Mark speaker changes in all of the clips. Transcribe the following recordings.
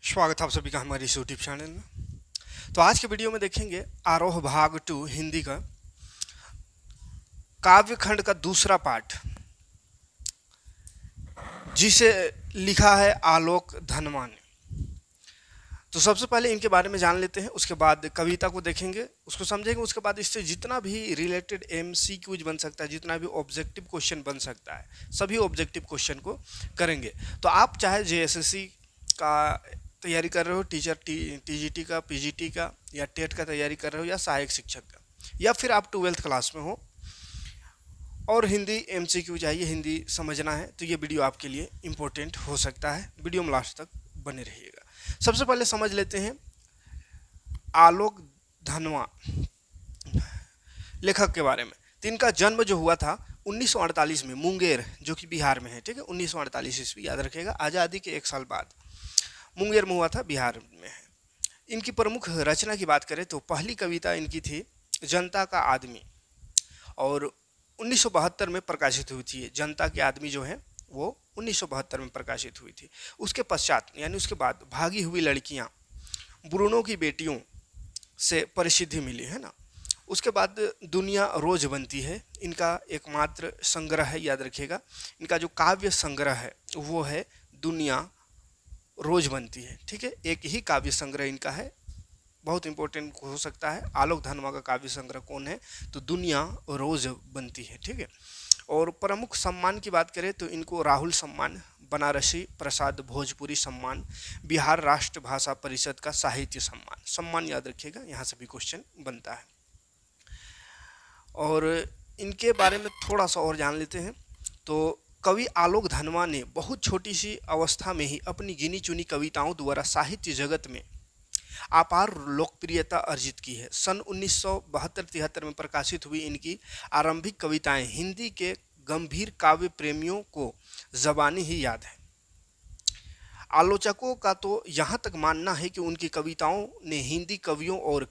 Speaker 1: स्वागत है आप सभी का हमारे इस यूट्यूब चैनल में। तो आज के वीडियो में देखेंगे आरोह भाग 2 हिंदी का काव्य खंड का दूसरा पाठ, जिसे लिखा है आलोक धनवा ने। तो सबसे पहले इनके बारे में जान लेते हैं, उसके बाद कविता को देखेंगे, उसको समझेंगे, उसके बाद इससे जितना भी रिलेटेड एमसीक्यूज बन सकता है, जितना भी ऑब्जेक्टिव क्वेश्चन बन सकता है, सभी ऑब्जेक्टिव क्वेश्चन को करेंगे। तो आप चाहे जेएसएससी का तैयारी कर रहे हो, टीचर टीजीटी का, पीजीटी का, या टेट का तैयारी कर रहे हो, या सहायक शिक्षक का, या फिर आप 12th क्लास में हो और हिंदी एमसीक्यू चाहिए, हिंदी समझना है, तो ये वीडियो आपके लिए इम्पोर्टेंट हो सकता है। वीडियो में लास्ट तक बने रहिएगा। सबसे पहले समझ लेते हैं आलोक धनवा लेखक के बारे में। तो इनका जन्म जो हुआ था 1948 में, मुंगेर जो कि बिहार में है, ठीक है। 1948 ईस्वी, याद रखिएगा, आज़ादी के 1 साल बाद मुंगेर में हुआ था, बिहार में है। इनकी प्रमुख रचना की बात करें तो पहली कविता इनकी थी जनता का आदमी, और 1972 में प्रकाशित हुई थी। जनता के आदमी जो है वो 1972 में प्रकाशित हुई थी। उसके पश्चात यानी उसके बाद भागी हुई लड़कियां, ब्रूनो की बेटियों से प्रसिद्धि मिली है ना। उसके बाद दुनिया रोज बनती है इनका एकमात्र संग्रह है, याद रखिएगा। इनका जो काव्य संग्रह है वो है दुनिया रोज बनती है, ठीक है। एक ही काव्य संग्रह इनका है, बहुत इंपॉर्टेंट हो सकता है। आलोक धनवा का काव्य संग्रह कौन है? तो दुनिया रोज बनती है, ठीक है। और प्रमुख सम्मान की बात करें तो इनको राहुल सम्मान, बनारसी प्रसाद भोजपुरी सम्मान, बिहार राष्ट्र भाषा परिषद का साहित्य सम्मान याद रखिएगा, यहाँ से भी क्वेश्चन बनता है। और इनके बारे में थोड़ा सा और जान लेते हैं। तो कवि आलोक धनवा ने बहुत छोटी सी अवस्था में ही अपनी गिनी चुनी कविताओं द्वारा साहित्य जगत में अपार लोकप्रियता अर्जित की है। सन 1972-73 में प्रकाशित हुई इनकी आरंभिक कविताएं हिंदी के गंभीर काव्य प्रेमियों को ज़बानी ही याद है। आलोचकों का तो यहाँ तक मानना है कि उनकी कविताओं ने हिंदी कवियों और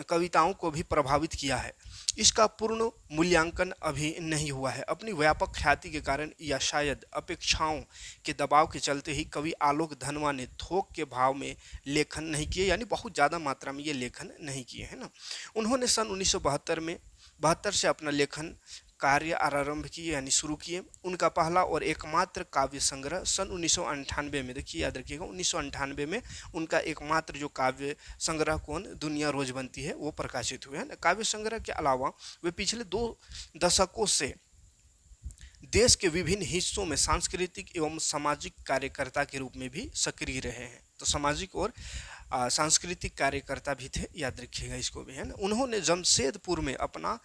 Speaker 1: कविताओं को भी प्रभावित किया है। इसका पूर्ण मूल्यांकन अभी नहीं हुआ है। अपनी व्यापक ख्याति के कारण या शायद अपेक्षाओं के दबाव के चलते ही कवि आलोक धनवा ने थोक के भाव में लेखन नहीं किए, यानी बहुत ज़्यादा मात्रा में ये लेखन नहीं किए, है ना। उन्होंने सन 1972 से अपना लेखन कार्य आरंभ किए, यानी शुरू किए। उनका पहला और एकमात्र काव्य संग्रह सन 1998 में, देखिए याद रखिएगा, 1998 में उनका एकमात्र जो काव्य संग्रह कौन, दुनिया रोज बनती है, वो प्रकाशित हुए, है ना। काव्य संग्रह के अलावा वे पिछले 2 दशकों से देश के विभिन्न हिस्सों में सांस्कृतिक एवं सामाजिक कार्यकर्ता के रूप में भी सक्रिय रहे हैं। तो सामाजिक और सांस्कृतिक कार्यकर्ता भी थे, याद रखिएगा इसको भी, है ना। उन्होंने जमशेदपुर में अपना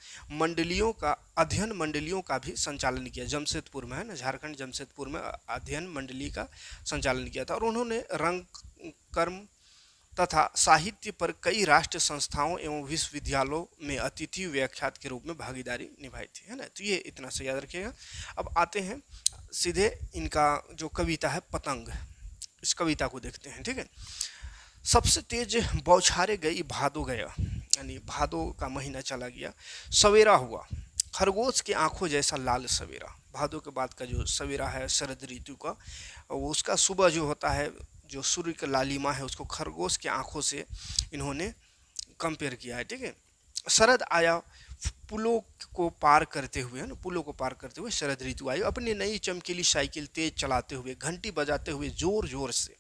Speaker 1: अध्ययन मंडलियों का भी संचालन किया। जमशेदपुर में, है ना, झारखंड जमशेदपुर में अध्ययन मंडली का संचालन किया था। और उन्होंने रंग, कर्म तथा साहित्य पर कई राष्ट्रीय संस्थाओं एवं विश्वविद्यालयों में अतिथि व्याख्यात के रूप में भागीदारी निभाई थी, है ना। तो ये इतना से याद रखिएगा। अब आते हैं सीधे इनका जो कविता है पतंग, इस कविता को देखते हैं, ठीक है। सबसे तेज बौछारे गई भादो गया, यानी भादो का महीना चला गया। सवेरा हुआ खरगोश की आंखों जैसा लाल सवेरा। भादो के बाद का जो सवेरा है शरद ऋतु का, वो उसका सुबह जो होता है, जो सूर्य का लालिमा है, उसको खरगोश की आंखों से इन्होंने कंपेयर किया है, ठीक है। शरद आया पुलों को पार करते हुए, है ना, पुलों को पार करते हुए शरद ऋतु आई। अपनी नई चमकीली साइकिल तेज चलाते हुए, घंटी बजाते हुए, जोर जोर से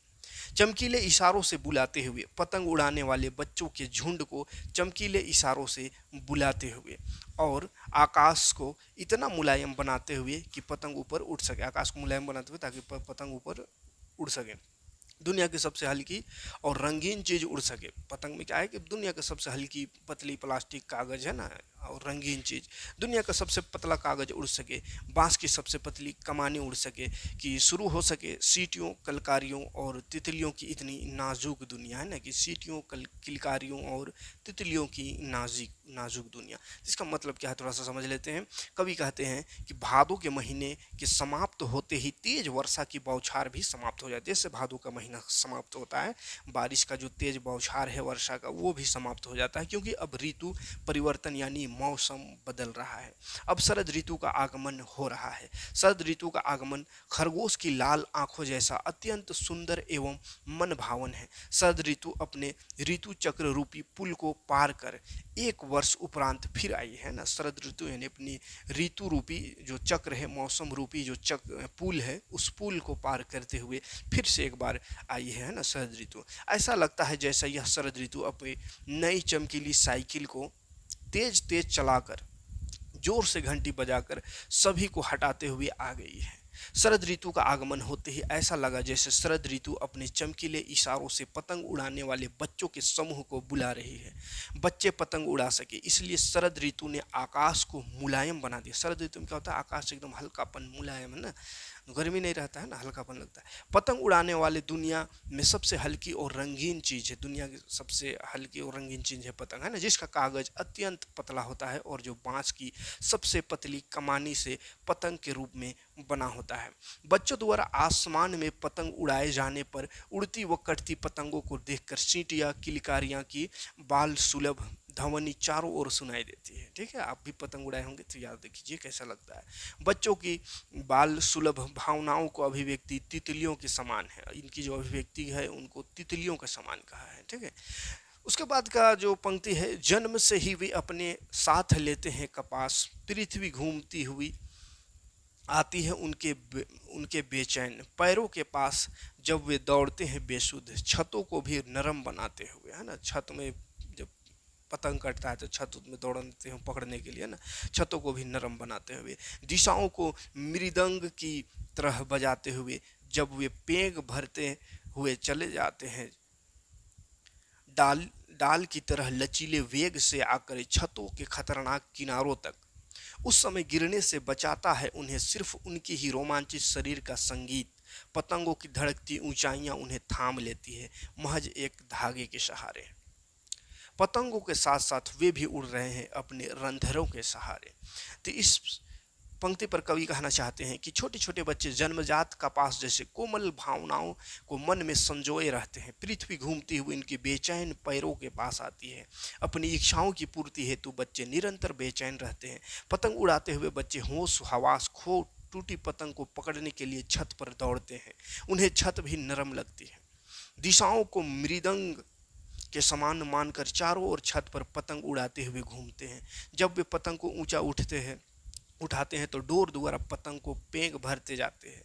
Speaker 1: चमकीले इशारों से बुलाते हुए, पतंग उड़ाने वाले बच्चों के झुंड को चमकीले इशारों से बुलाते हुए, और आकाश को इतना मुलायम बनाते हुए कि पतंग ऊपर उड़ सके। आकाश को मुलायम बनाते हुए ताकि पतंग ऊपर उड़ सके। दुनिया की सबसे हल्की और रंगीन चीज़ उड़ सके। पतंग में क्या है कि दुनिया की सबसे हल्की पतली प्लास्टिक कागज़ है ना, और रंगीन चीज़, दुनिया का सबसे पतला कागज़ उड़ सके, बांस की सबसे पतली कमानी उड़ सके, कि शुरू हो सके सीटियों, कलकारियों और तितलियों की इतनी नाजुक दुनिया, है ना, कि सीटियों, किलकारियों और तितलियों की नाजुक दुनिया। इसका मतलब क्या है, थोड़ा सा समझ लेते हैं। कवि कहते हैं कि भादो के महीने के समाप्त होते ही तेज वर्षा की बौछार भी समाप्त हो जाती है। जैसे भादो का महीना समाप्त होता है, बारिश का जो तेज बौछार है वर्षा का, वो भी समाप्त हो जाता है, क्योंकि अब ऋतु परिवर्तन यानी मौसम बदल रहा है। अब शरद ऋतु का आगमन हो रहा है। शरद ऋतु का आगमन खरगोश की लाल आंखों जैसा अत्यंत सुंदर एवं मन भावन है। शरद ऋतु अपने ऋतु चक्र रूपी पुल को पार कर 1 वर्ष उपरांत फिर आई है ना। शरद ऋतु यानी अपनी ऋतु रूपी जो चक्र है, मौसम रूपी जो पुल है, उस पुल को पार करते हुए फिर से एक बार आई है ना शरद ऋतु। ऐसा लगता है जैसा यह शरद ऋतु अपनी नई चमकीली साइकिल को तेज तेज चलाकर, जोर से घंटी बजाकर सभी को हटाते हुए आ गई है। शरद ऋतु का आगमन होते ही ऐसा लगा जैसे शरद ऋतु अपने चमकीले इशारों से पतंग उड़ाने वाले बच्चों के समूह को बुला रही है। बच्चे पतंग उड़ा सके इसलिए शरद ऋतु ने आकाश को मुलायम बना दिया। शरद ऋतु में क्या होता है, आकाश एकदम हल्कापन, मुलायम है ना, गर्मी नहीं रहता है ना, हल्कापन लगता है। पतंग उड़ाने वाले दुनिया में सबसे हल्की और रंगीन चीज़ है, दुनिया की सबसे हल्की और रंगीन चीज़ है पतंग, है ना, जिसका कागज़ अत्यंत पतला होता है और जो बांस की सबसे पतली कमानी से पतंग के रूप में बना होता है। बच्चों द्वारा आसमान में पतंग उड़ाए जाने पर उड़ती व कटती पतंगों को देखकर सीटियाँ, किलकारियाँ की बाल सुलभ ध्वनि चारों ओर सुनाई देती है। ठीक है, आप भी पतंग उड़ाए होंगे तो याद कीजिए कैसा लगता है। बच्चों की बाल सुलभ भावनाओं को अभिव्यक्ति तितलियों के समान है। इनकी जो अभिव्यक्ति है उनको तितलियों के समान कहा है। ठीक है, उसके बाद का जो पंक्ति है, जन्म से ही वे अपने साथ लेते हैं कपास, पृथ्वी घूमती हुई आती है उनके बेचैन पैरों के पास, जब वे दौड़ते हैं बेसुध, छतों को भी नरम बनाते हुए, है ना। छत में जब पतंग कटता है तो छत में दौड़ते हैं पकड़ने के लिए ना, छतों को भी नरम बनाते हुए, दिशाओं को मृदंग की तरह बजाते हुए, जब वे पेंग भरते हुए चले जाते हैं, डाल डाल की तरह लचीले वेग से आकर छतों के खतरनाक किनारों तक, उस समय गिरने से बचाता है उन्हें सिर्फ उनकी ही रोमांचित शरीर का संगीत। पतंगों की धड़कती ऊंचाइयां उन्हें थाम लेती है महज एक धागे के सहारे। पतंगों के साथ साथ वे भी उड़ रहे हैं अपने रंध्रों के सहारे। तो इस पंक्ति पर कवि कहना चाहते हैं कि छोटे छोटे बच्चे जन्मजात कपास जैसे कोमल भावनाओं को मन में संजोए रहते हैं। पृथ्वी घूमती हुई इनके बेचैन पैरों के पास आती है। अपनी इच्छाओं की पूर्ति हेतु बच्चे निरंतर बेचैन रहते हैं। पतंग उड़ाते हुए बच्चे होश हवास खो टूटी पतंग को पकड़ने के लिए छत पर दौड़ते हैं। उन्हें छत भी नरम लगती है। दिशाओं को मृदंग के समान मानकर चारों ओर छत पर पतंग उड़ाते हुए घूमते हैं। जब वे पतंग को ऊंचा उठाते हैं तो डोर द्वारा पतंग को पेंग भरते जाते हैं।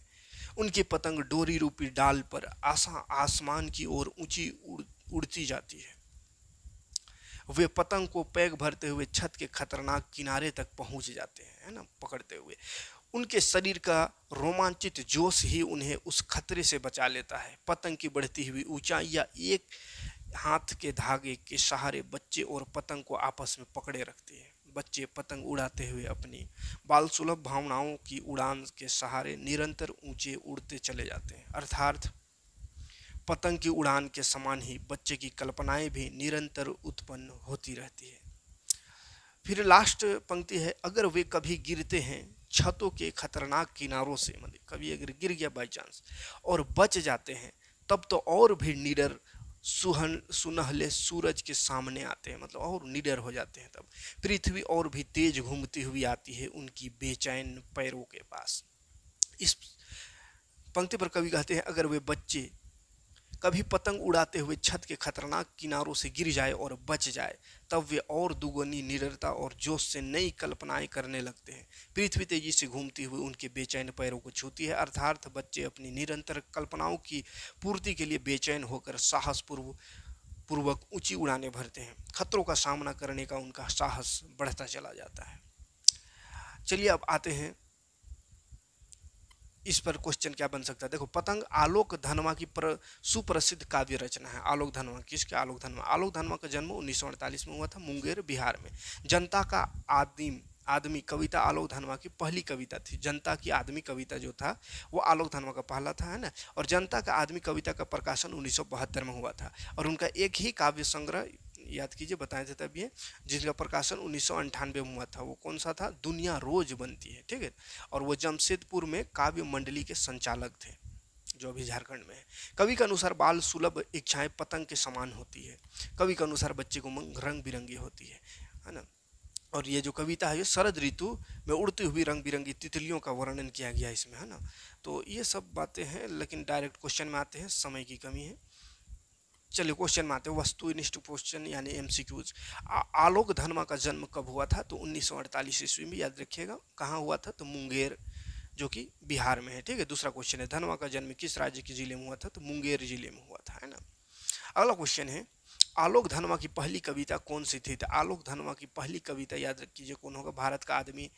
Speaker 1: उनकी पतंग डोरी रूपी डाल पर आसमान की ओर ऊंची उड़ती जाती है। वे पतंग को पेंग भरते हुए छत के खतरनाक किनारे तक पहुंच जाते हैं, है ना, पकड़ते हुए। उनके शरीर का रोमांचित जोश ही उन्हें उस खतरे से बचा लेता है। पतंग की बढ़ती हुई ऊंचाइयां एक हाथ के धागे के सहारे बच्चे और पतंग को आपस में पकड़े रखते हैं। बच्चे पतंग उड़ाते हुए अपनी बाल सुलभ भावनाओं की उड़ान के सहारे निरंतर ऊंचे उड़ते चले जाते हैं। अर्थात पतंग की उड़ान के समान ही बच्चे की कल्पनाएं भी निरंतर उत्पन्न होती रहती है। फिर लास्ट पंक्ति है, अगर वे कभी गिरते हैं छतों के खतरनाक किनारों से, मतलब कभी अगर गिर गया बाई चांस और बच जाते हैं, तब तो और भी निडर सुनहले सूरज के सामने आते हैं, मतलब और निडर हो जाते हैं। तब पृथ्वी और भी तेज घूमती हुई आती है उनकी बेचैन पैरों के पास। इस पंक्ति पर कवि कहते हैं, अगर वे बच्चे कभी पतंग उड़ाते हुए छत के खतरनाक किनारों से गिर जाए और बच जाए, तब वे और दुगनी निडरता और जोश से नई कल्पनाएं करने लगते हैं। पृथ्वी तेजी से घूमती हुई उनके बेचैन पैरों को छूती है। अर्थात बच्चे अपनी निरंतर कल्पनाओं की पूर्ति के लिए बेचैन होकर साहस पूर्वक ऊंची उड़ानें भरते हैं। खतरों का सामना करने का उनका साहस बढ़ता चला जाता है। चलिए अब आते हैं इस पर क्वेश्चन क्या बन सकता है। देखो, पतंग आलोक धनवा की सुप्रसिद्ध काव्य रचना है। आलोक धनवा किसके? आलोक धनवा। आलोक धनवा का जन्म 1948 में हुआ था मुंगेर बिहार में। जनता का आदमी कविता आलोक धनवा की पहली कविता थी। जनता की आदमी कविता जो था वो आलोक धनवा का पहला था, है ना। और जनता का आदमी कविता का प्रकाशन 1972 में हुआ था। और उनका एक ही काव्य संग्रह याद कीजिए, बताए थे तब ये, जिसका प्रकाशन 1998 में हुआ था। वो कौन सा था? दुनिया रोज बनती है। ठीक है, और वो जमशेदपुर में काव्य मंडली के संचालक थे, जो अभी झारखंड में है। कवि के अनुसार बाल सुलभ इच्छाएं पतंग के समान होती है। कवि के अनुसार बच्चे को रंग बिरंगी होती है ना। और ये जो कविता है ये शरद ऋतु में उड़ती हुई रंग बिरंगी तितलियों का वर्णन किया गया है इसमें, है ना। तो ये सब बातें हैं, लेकिन डायरेक्ट क्वेश्चन में आते हैं, समय की कमी है। चलिए क्वेश्चन में आते हैं, वस्तुनिष्ठ क्वेश्चन यानी एमसीक्यूज। आलोक धर्मा का जन्म कब हुआ था? तो 1948 ईस्वी में, याद रखिएगा। कहाँ हुआ था? तो मुंगेर, जो कि बिहार में है, ठीक है। दूसरा क्वेश्चन है, धनवा का जन्म किस राज्य के जिले में हुआ था? तो मुंगेर जिले में हुआ था, है ना। अगला क्वेश्चन है, आलोक धनवा की पहली कविता कौन सी थी? तो आलोक धनवा की पहली कविता याद रखिए कौन होगा? भारत का आदमी,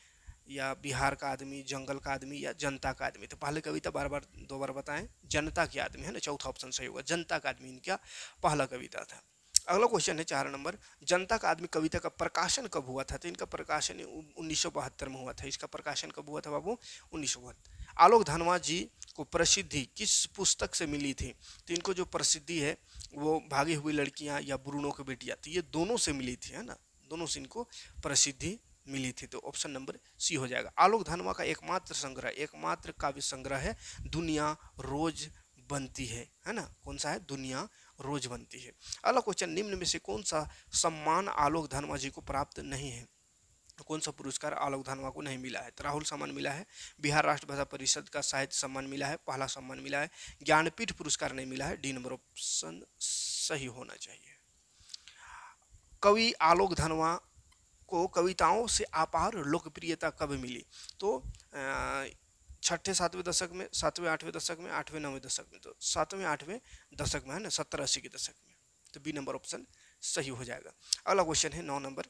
Speaker 1: या बिहार का आदमी, जंगल का आदमी, या जनता का आदमी। तो पहले कविता बार बार दो बार बताएं, जनता के आदमी, है ना। चौथा ऑप्शन सही होगा, जनता का आदमी इनका पहला कविता था। अगला क्वेश्चन है 4 नंबर, जनता का आदमी कविता का प्रकाशन कब हुआ था? तो इनका प्रकाशन 1972 में हुआ था। इसका प्रकाशन कब हुआ था बाबू? 1972। आलोक धनवा जी को प्रसिद्धि किस पुस्तक से मिली थी? तो इनको जो प्रसिद्धि है वो भागी हुई लड़कियां या ब्रूनो की बेटियां, तो ये दोनों से मिली थी, है ना। दोनों से इनको प्रसिद्धि मिली थी। तो ऑप्शन नंबर सी हो जाएगा। आलोक धनवा का एकमात्र काव्य संग्रह है दुनिया रोज बनती है ना। कौन सा है? दुनिया रोज बनती है। अगला क्वेश्चन, निम्न में से कौन सा सम्मान आलोक धनवा जी को प्राप्त नहीं है? कौन सा पुरस्कार आलोक धनवा को नहीं मिला है? तो राहुल सम्मान मिला है, बिहार राष्ट्र भाषा परिषद का साहित्य सम्मान मिला है, पहला सम्मान मिला है, ज्ञानपीठ पुरस्कार नहीं मिला है। डी नंबर ऑप्शन सही होना चाहिए। कवि आलोक धनवा को कविताओं से अपार लोकप्रियता कब मिली? तो छठे सातवें दशक में, सातवें आठवें दशक में, आठवें नौवें दशक में। तो सातवें आठवें दशक में, है ना, 70-80 के दशक में। तो बी नंबर ऑप्शन सही हो जाएगा। अगला क्वेश्चन है 9 नंबर,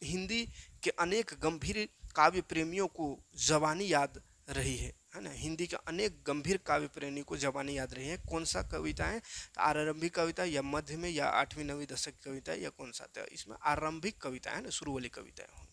Speaker 1: हिंदी के अनेक गंभीर काव्य प्रेमियों को जवानी याद रही है ना। हिंदी के अनेक गंभीर काव्य प्रेमी को जवानी याद रही है। कौन सा कविता है? तो आरंभिक कविता, या मध्य में, या 8वीं 9वीं दशक की कविता, या कौन सा? तो इसमें आरंभिक कविता है ना, शुरू वाली कविताएं होंगी।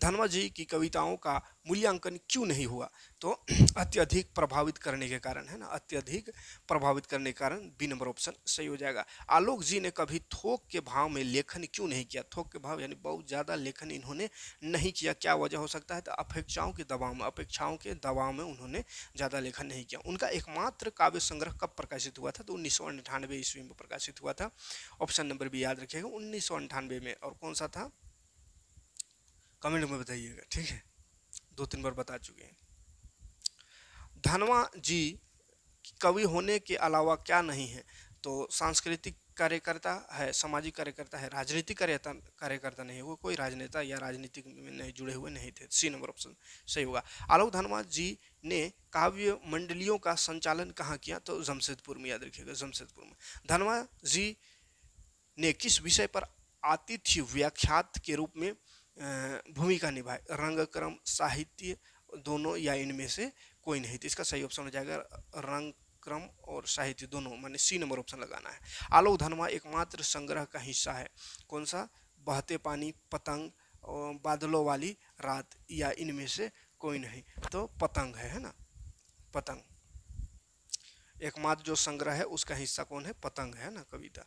Speaker 1: धनवा जी की कविताओं का मूल्यांकन क्यों नहीं हुआ? तो अत्यधिक प्रभावित करने के कारण, है ना, अत्यधिक प्रभावित करने के कारण। बी नंबर ऑप्शन सही हो जाएगा। आलोक जी ने कभी थोक के भाव में लेखन क्यों नहीं किया? थोक के भाव यानी बहुत ज़्यादा लेखन इन्होंने नहीं किया। क्या वजह हो सकता है? तो अपेक्षाओं के दबाव में उन्होंने ज़्यादा लेखन नहीं किया। उनका एकमात्र काव्य संग्रह कब प्रकाशित हुआ था? तो 1998 ईस्वी में प्रकाशित हुआ था। ऑप्शन नंबर भी याद रखिएगा, 1998 में। और कौन सा था? कमेंट में बताइएगा, ठीक है। 2-3 बार बता चुके हैं। धनवा जी कवि होने के अलावा क्या नहीं है? तो सांस्कृतिक कार्यकर्ता है, सामाजिक कार्यकर्ता है, राजनीतिक कार्यकर्ता नहीं है। वो कोई राजनेता या राजनीतिक में नहीं जुड़े हुए नहीं थे। सी नंबर ऑप्शन सही होगा। आलोक धनवा जी ने काव्य मंडलियों का संचालन कहाँ किया? तो जमशेदपुर में, याद रखिएगा, जमशेदपुर में। धनवा जी ने किस विषय पर आतिथ्य व्याख्यात के रूप में भूमिका निभाई? रंग क्रम साहित्य दोनों, या इनमें से कोई नहीं? तो इसका सही ऑप्शन हो जाएगा रंग क्रम और साहित्य दोनों, माने सी नंबर ऑप्शन लगाना है। आलोक धनवा एकमात्र संग्रह का हिस्सा है। कौन सा? बहते पानी, पतंग, और बादलों वाली रात, या इनमें से कोई नहीं? तो पतंग है ना, पतंग एकमात्र जो संग्रह है उसका हिस्सा कौन है? पतंग है ना, कविता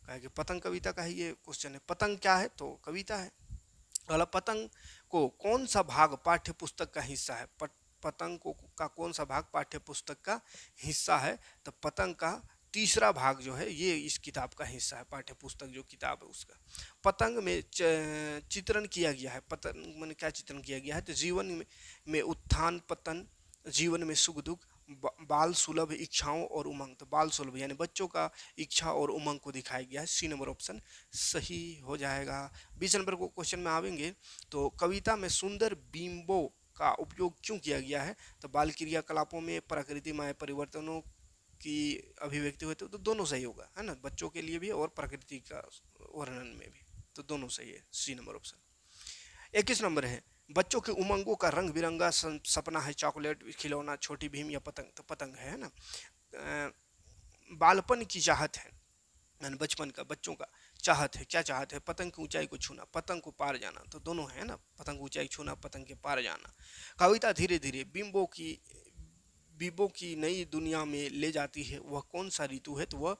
Speaker 1: का है कि पतंग कविता का ही ये क्वेश्चन है। पतंग क्या है? तो कविता है। अगला, पतंग को कौन सा भाग पाठ्य पुस्तक का हिस्सा है? पतंग को का कौन सा भाग पाठ्य पुस्तक का हिस्सा है? तो पतंग का तीसरा भाग जो है ये इस किताब का हिस्सा है, पाठ्य पुस्तक जो किताब है उसका। पतंग में चित्रण किया गया है। पतंग में क्या चित्रण किया गया है? तो जीवन में उत्थान पतन, जीवन में सुख दुख, बाल सुलभ इच्छाओं और उमंग। तो बाल सुलभ यानी बच्चों का इच्छा और उमंग को दिखाया गया है। सी नंबर ऑप्शन सही हो जाएगा। 20 नंबर को क्वेश्चन में आवेंगे तो कविता में सुंदर बिंबों का उपयोग क्यों किया गया है? तो बाल क्रियाकलापों में, प्रकृतिमय परिवर्तनों की अभिव्यक्ति होती है। तो दोनों सही होगा, है ना, बच्चों के लिए भी और प्रकृति का वर्णन में भी। तो दोनों सही है, सी नंबर ऑप्शन। 21 नंबर है, बच्चों के उमंगों का रंग बिरंगा सपना है, चॉकलेट, खिलौना, छोटी भीम, या पतंग? तो पतंग है ना। बालपन की चाहत है, यानी बचपन का, बच्चों का चाहत है। क्या चाहत है? पतंग की ऊंचाई को छूना, पतंग को पार जाना। तो दोनों है ना, पतंग ऊंचाई छूना, पतंग के पार जाना। कविता धीरे धीरे बिंबों की नई दुनिया में ले जाती है। वह कौन सा ऋतु है? तो वह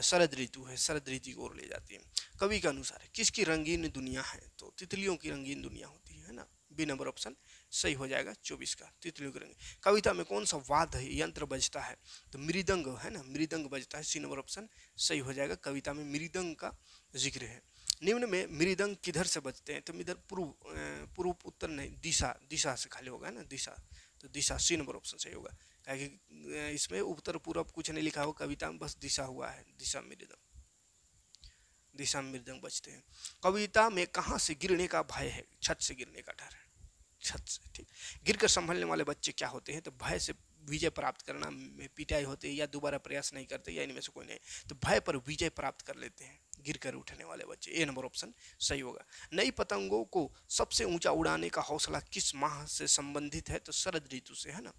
Speaker 1: शरद ऋतु है, शरद ऋतु की ओर ले जाती है। कवि के अनुसार किसकी रंगीन दुनिया है? तो तितलियों की रंगीन दुनिया होती है ना। बी नंबर ऑप्शन सही हो जाएगा, 24 का, तितलियों की रंगीन। कविता में कौन सा वाद्य यंत्र बजता है? तो मृदंग है ना, मृदंग बजता है। सी नंबर ऑप्शन सही हो जाएगा, कविता में मृदंग का जिक्र है। निम्न में मृदंग किधर से बजते हैं? तो इधर पूर्व उत्तर नहीं, दिशा, दिशा से खाली होगा ना, दिशा, तो दिशा सी नंबर ऑप्शन सही होगा। क्योंकि इसमें उत्तर पूर्व कुछ नहीं लिखा हो कविता में, बस दिशा हुआ है, दिशा मृदंग, दिशा में मृदंग बजते हैं। कविता में कहाँ से गिरने का भय है? छत से गिरने का डर है, छत से, ठीक। गिरकर संभलने वाले बच्चे क्या होते हैं? तो भय से विजय प्राप्त करना में पिटाई होती है, या दोबारा प्रयास नहीं करते, या इनमें से कोई नहीं, तो भय पर विजय प्राप्त कर लेते हैं गिरकर उठने वाले बच्चे। ए नंबर ऑप्शन सही होगा। नई पतंगों को सबसे ऊंचा उड़ाने का हौसला किस माह से संबंधित है? तो शरद ऋतु से, है ना।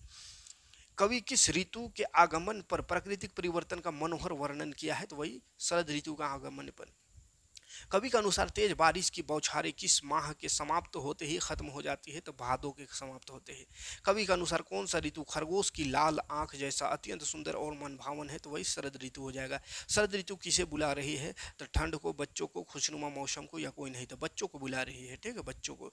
Speaker 1: कवि किस ऋतु के आगमन पर प्राकृतिक परिवर्तन का मनोहर वर्णन किया है? तो वही शरद ऋतु का आगमन पर। कवि के अनुसार तेज बारिश की बौछारें किस माह के समाप्त होते ही खत्म हो जाती है? तो भादों के समाप्त होते ही। कवि के अनुसार कौन सा ऋतु खरगोश की लाल आंख जैसा अत्यंत सुंदर और मनभावन है? तो वही शरद ऋतु हो जाएगा। शरद ऋतु किसे बुला रही है? तो ठंड को, बच्चों को, खुशनुमा मौसम को, या कोई नहीं, तो बच्चों को बुला रही है, ठीक है, बच्चों को।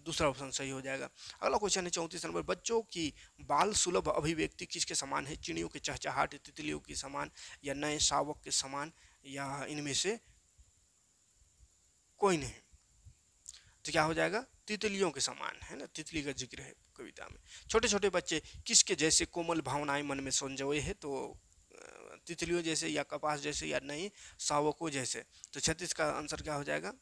Speaker 1: दूसरा ऑप्शन सही हो जाएगा। अगला क्वेश्चन है 34 नंबर, बच्चों की बाल सुलभ अभिव्यक्ति किसके समान है? चिड़ियों के चहचहाट, तितलियों के समान, या नए शावक के समान, या इनमें से कोई नहीं। तो क्या हो जाएगा? तितलियों के समान, है ना, तितली का जिक्र है कविता में। छोटे छोटे बच्चे किसके जैसे कोमल भावनाएं मन में संजोए है? तो तितलियों जैसे, या कपास जैसे, या नई शावकों जैसे। तो 36 का आंसर क्या हो जाएगा?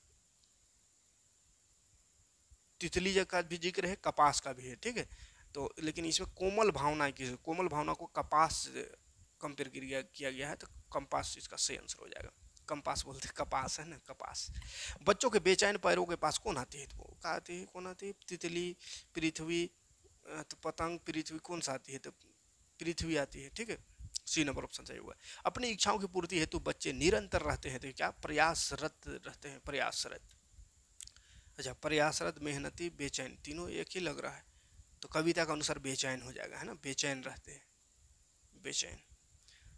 Speaker 1: तितली का भी जिक्र है, कपास का भी है, ठीक है। तो लेकिन इसमें कोमल भावना की, कोमल भावना को कपास से कंपेयर किया गया है, तो कंपास इसका सही आंसर हो जाएगा। कंपास बोलते हैं, कपास है ना, कपास। बच्चों के बेचैन पैरों के पास कौन आती है? तो वो कहा आती है, कौन आती है? तितली, पृथ्वी, तो पतंग, पृथ्वी, कौन सा आती है? तो पृथ्वी आती है, ठीक है। सी नंबर ऑप्शन सही हुआ। अपनी इच्छाओं की पूर्ति हेतु बच्चे निरंतर रहते हैं, तो क्या प्रयासरत रहते हैं? प्रयासरत। अच्छा, प्रयासरत, मेहनती, बेचैन, तीनों एक ही लग रहा है, तो कविता के अनुसार बेचैन हो जाएगा, है ना, बेचैन रहते हैं, बेचैन।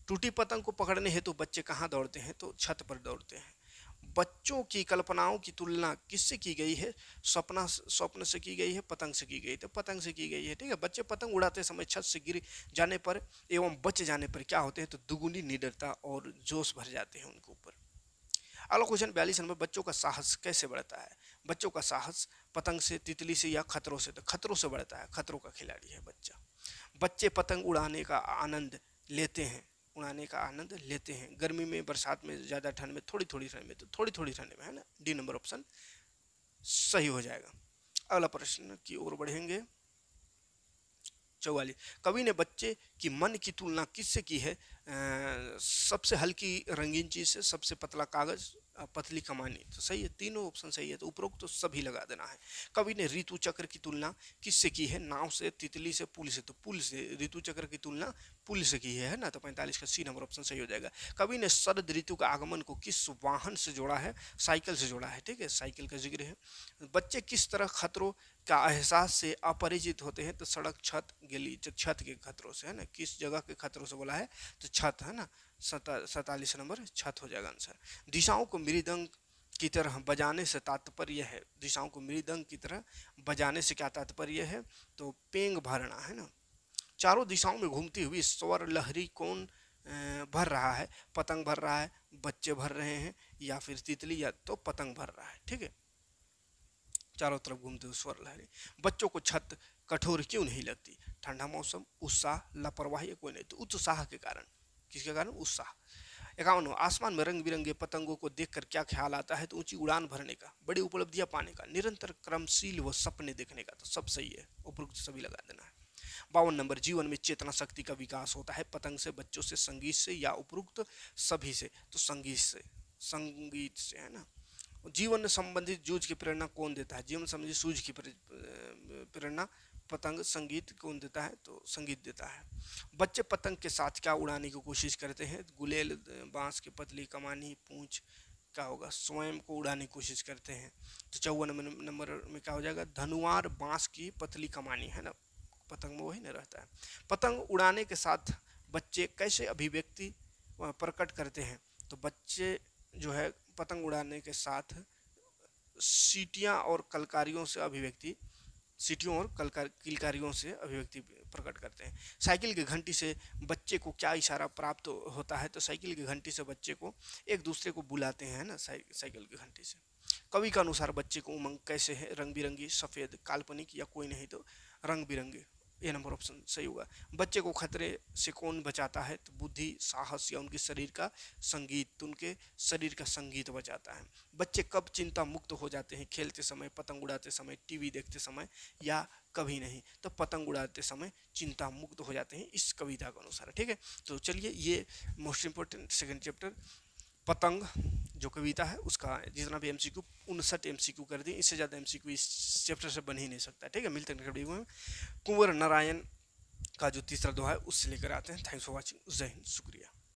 Speaker 1: टूटी पतंग को पकड़ने हेतु बच्चे कहाँ दौड़ते हैं? तो छत पर दौड़ते हैं। बच्चों की कल्पनाओं की तुलना किससे की गई है? स्वप्न से की गई है, पतंग से की गई? तो पतंग से की गई है, ठीक है। बच्चे पतंग उड़ाते समय छत से गिर जाने पर एवं बच जाने पर क्या होते हैं? तो दुगुनी निडरता और जोश भर जाते हैं उनके ऊपर। अगला क्वेश्चन 42 नंबर, बच्चों का साहस कैसे बढ़ता है? बच्चों का साहस पतंग से, तितली से, या खतरों से? तो खतरों से बढ़ता है, खतरों का खिलाड़ी है बच्चा। बच्चे पतंग उड़ाने का आनंद लेते हैं, उड़ाने का आनंद लेते हैं गर्मी में, बरसात में, ज़्यादा ठंड में, थोड़ी थोड़ी ठंड में? तो थोड़ी थोड़ी ठंड में, है ना, डी नंबर ऑप्शन सही हो जाएगा। अगला प्रश्न की ओर बढ़ेंगे। 44, कवि ने बच्चे की मन की तुलना किससे की है? सबसे हल्की रंगीन चीज से, सबसे पतला कागज, पतली कमानी? तो सही है, तीनों ऑप्शन सही है, तो उपरोक्त तो सभी लगा देना है। कवि ने ऋतु चक्र की तुलना किससे की है? नाव से, तितली से, पुल से? तो पुल से। ऋतु चक्र की तुलना पुल से की है ना, तो 45 का सी नंबर ऑप्शन सही हो जाएगा। कवि ने शरद ऋतु का आगमन को किस वाहन से जोड़ा है? साइकिल से जोड़ा है, ठीक है, साइकिल का जिक्र है। बच्चे किस तरह खतरों का एहसास से अपरिचित होते हैं? तो सड़क, छत, गली, छत के खतरों से, है ना, किस जगह के खतरों से बोला है? तो छत, है ना, 47 नंबर छत हो जाएगा आंसर। दिशाओं को मृदंग की तरह बजाने से तात्पर्य है? दिशाओं को मृदंग की तरह बजाने से क्या तात्पर्य है? तो पेंग भरना, है ना। चारों दिशाओं में घूमती हुई स्वर लहरी कौन भर रहा है? पतंग भर रहा है, बच्चे भर रहे हैं, या फिर तितली, या तो पतंग भर रहा है, ठीक है। चारों तरफ घूमते हुए स्वर लहरी। बच्चों को छत कठोर क्यों नहीं लगती? ठंडा मौसम, उत्साह, लापरवाही, कोई नहीं, तो उत्साह के कारण। किसके कारण? उत्साह। 51, आसमान में रंग बिरंगे पतंगों को देखकर क्या ख्याल आता है? तो ऊंची उड़ान भरने का, बड़ी उपलब्धियां पाने का, निरंतर क्रमशील व सपने देखने का? तो सब सही है, उपरोक्त सभी लगा देना है। 52 नंबर, जीवन में चेतना शक्ति का विकास होता है पतंग से, बच्चों से, संगीत से, या उपरोक्त सभी से? तो संगीत से, संगीत से, है ना। जीवन संबंधित जूझ की प्रेरणा कौन देता है? जीवन संबंधित सूझ की प्रेरणा पतंग, संगीत कौन देता है? तो संगीत देता है। बच्चे पतंग के साथ क्या उड़ाने की कोशिश करते हैं? गुलेल, बांस की पतली कमानी, पूंछ, क्या होगा? स्वयं को उड़ाने की कोशिश करते हैं। तो 54 नंबर में क्या हो जाएगा? धनुआर, बांस की पतली कमानी, है ना, पतंग में वही ना रहता है। पतंग उड़ाने के साथ बच्चे कैसे अभिव्यक्ति प्रकट करते हैं? तो बच्चे जो है पतंग उड़ाने के साथ सीटियां और कलकारियों से अभिव्यक्ति सीटियों और किलकारियों से अभिव्यक्ति प्रकट करते हैं। साइकिल की घंटी से बच्चे को क्या इशारा प्राप्त होता है? तो साइकिल की घंटी से बच्चे को एक दूसरे को बुलाते हैं ना, साइकिल की घंटी से। कवि के अनुसार बच्चे को उमंग कैसे है? रंग बिरंगी, सफ़ेद, काल्पनिक या कोई नहीं तो रंग बिरंगे। ये नंबर ऑप्शन सही होगा। बच्चे को खतरे से कौन बचाता है? तो बुद्धि, साहस या उनके शरीर का संगीत? तो उनके शरीर का संगीत बचाता है। बच्चे कब चिंता मुक्त हो जाते हैं? खेलते समय, पतंग उड़ाते समय, टीवी देखते समय या कभी नहीं? तो पतंग उड़ाते समय चिंता मुक्त हो जाते हैं इस कविता के अनुसार। ठीक है, तो चलिए ये मोस्ट इंपॉर्टेंट सेकंड चैप्टर पतंग जो कविता है उसका जितना भी एमसीक्यू 59 एमसीक्यू कर दिए, इससे ज़्यादा एमसीक्यू इस चैप्टर से बन ही नहीं सकता। ठीक है, मिलते हैं नेक्स्ट वीडियो में। कुंवर नारायण का जो तीसरा दोहा है उससे लेकर आते हैं। Thanks for watching. जय हिंद, शुक्रिया।